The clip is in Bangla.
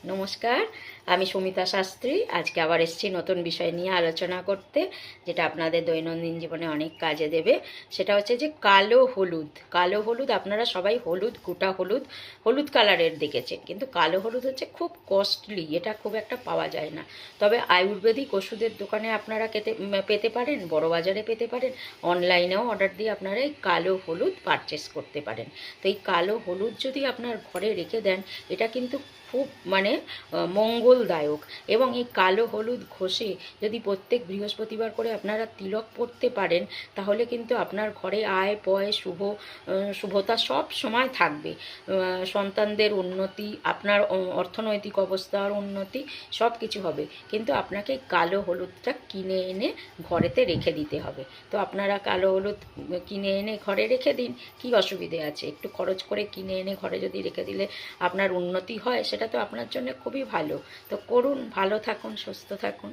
নমস্কার, আমি সুমিতা শাস্ত্রী। আজকে আবার এসেছি নতুন বিষয় নিয়ে আলোচনা করতে, যেটা আপনাদের দৈনন্দিন জীবনে অনেক কাজে দেবে। সেটা হচ্ছে যে কালো হলুদ। কালো হলুদ আপনারা সবাই হলুদ, গোটা হলুদ, হলুদ কালারের দেখেছেন, কিন্তু কালো হলুদ হচ্ছে খুব কস্টলি, এটা খুব একটা পাওয়া যায় না। তবে আয়ুর্বেদিক ওষুধের দোকানে আপনারা পেতে পারেন, বড় বাজারে পেতে পারেন, অনলাইনেও অর্ডার দিয়ে আপনারা এই কালো হলুদ পারচেস করতে পারেন। তো এই কালো হলুদ যদি আপনার ঘরে রেখে দেন, এটা কিন্তু খুব মঙ্গলদায়ক। এবং এই কালো হলুদ ঘষে যদি প্রত্যেক বৃহস্পতিবার করে আপনারা তিলক পড়তে পারেন, তাহলে কিন্তু আপনার ঘরে আয় পয় শুভতা সব সময় থাকবে। সন্তানদের উন্নতি, আপনার অর্থনৈতিক অবস্থার উন্নতি, সব কিছু হবে। কিন্তু আপনাকে এই কালো হলুদটা কিনে এনে ঘরেতে রেখে দিতে হবে। তো আপনারা কালো হলুদ কিনে এনে ঘরে রেখে দিন, কি অসুবিধে আছে? একটু খরচ করে কিনে এনে ঘরে যদি রেখে দিলে আপনার উন্নতি হয়, সেটা তো আপনার জন্য খুবই ভালো। তো করুন, ভালো থাকুন, সুস্থ থাকুন।